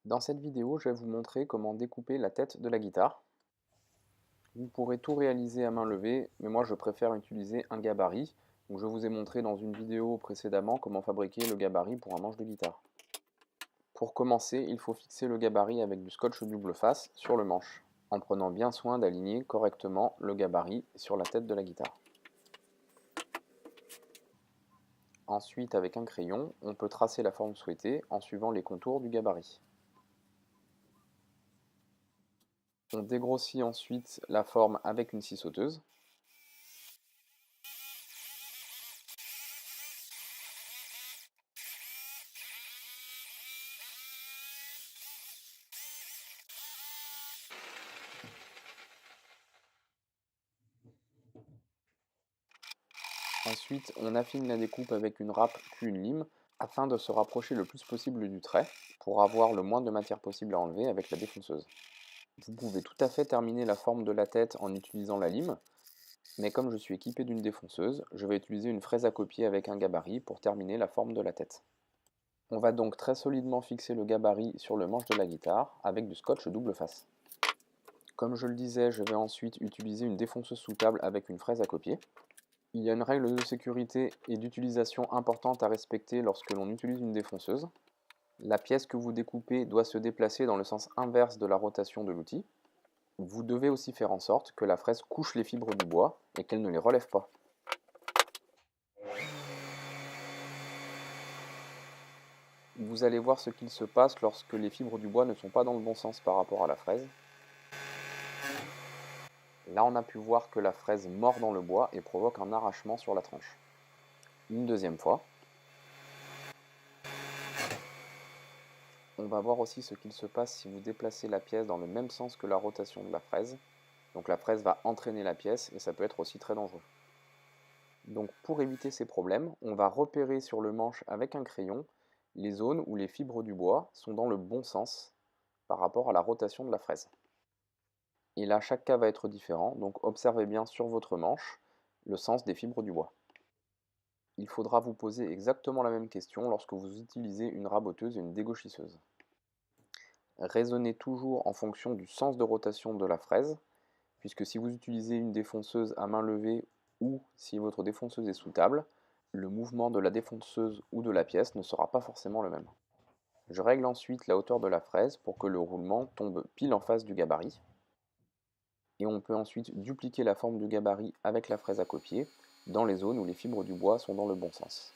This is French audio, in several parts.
Dans cette vidéo, je vais vous montrer comment découper la tête de la guitare. Vous pourrez tout réaliser à main levée, mais moi je préfère utiliser un gabarit. Donc je vous ai montré dans une vidéo précédemment comment fabriquer le gabarit pour un manche de guitare. Pour commencer, il faut fixer le gabarit avec du scotch double face sur le manche, en prenant bien soin d'aligner correctement le gabarit sur la tête de la guitare. Ensuite, avec un crayon, on peut tracer la forme souhaitée en suivant les contours du gabarit. On dégrossit ensuite la forme avec une scie sauteuse. Ensuite, on affine la découpe avec une râpe puis une lime afin de se rapprocher le plus possible du trait pour avoir le moins de matière possible à enlever avec la défonceuse. Vous pouvez tout à fait terminer la forme de la tête en utilisant la lime, mais comme je suis équipé d'une défonceuse, je vais utiliser une fraise à copier avec un gabarit pour terminer la forme de la tête. On va donc très solidement fixer le gabarit sur le manche de la guitare avec du scotch double face. Comme je le disais, je vais ensuite utiliser une défonceuse sous table avec une fraise à copier. Il y a une règle de sécurité et d'utilisation importante à respecter lorsque l'on utilise une défonceuse. La pièce que vous découpez doit se déplacer dans le sens inverse de la rotation de l'outil. Vous devez aussi faire en sorte que la fraise couche les fibres du bois et qu'elle ne les relève pas. Vous allez voir ce qu'il se passe lorsque les fibres du bois ne sont pas dans le bon sens par rapport à la fraise. Là, on a pu voir que la fraise mord dans le bois et provoque un arrachement sur la tranche. Une deuxième fois. On va voir aussi ce qu'il se passe si vous déplacez la pièce dans le même sens que la rotation de la fraise. Donc la fraise va entraîner la pièce et ça peut être aussi très dangereux. Donc pour éviter ces problèmes, on va repérer sur le manche avec un crayon les zones où les fibres du bois sont dans le bon sens par rapport à la rotation de la fraise. Et là, chaque cas va être différent, donc observez bien sur votre manche le sens des fibres du bois. Il faudra vous poser exactement la même question lorsque vous utilisez une raboteuse et une dégauchisseuse. Raisonnez toujours en fonction du sens de rotation de la fraise, puisque si vous utilisez une défonceuse à main levée ou si votre défonceuse est sous table, le mouvement de la défonceuse ou de la pièce ne sera pas forcément le même. Je règle ensuite la hauteur de la fraise pour que le roulement tombe pile en face du gabarit. Et on peut ensuite dupliquer la forme du gabarit avec la fraise à copier dans les zones où les fibres du bois sont dans le bon sens.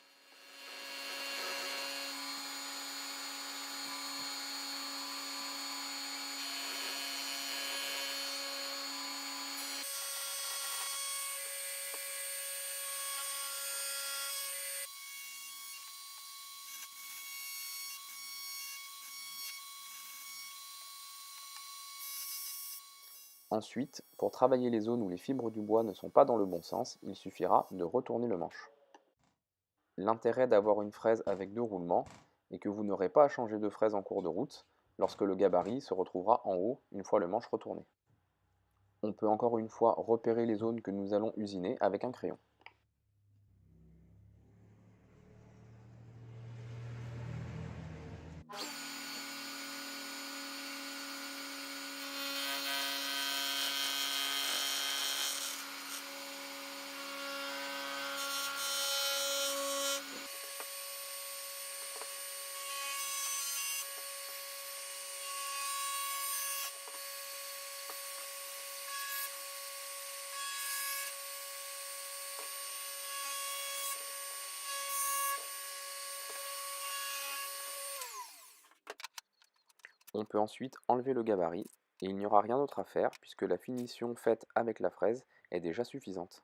Ensuite, pour travailler les zones où les fibres du bois ne sont pas dans le bon sens, il suffira de retourner le manche. L'intérêt d'avoir une fraise avec deux roulements est que vous n'aurez pas à changer de fraise en cours de route lorsque le gabarit se retrouvera en haut une fois le manche retourné. On peut encore une fois repérer les zones que nous allons usiner avec un crayon. On peut ensuite enlever le gabarit et il n'y aura rien d'autre à faire puisque la finition faite avec la fraise est déjà suffisante.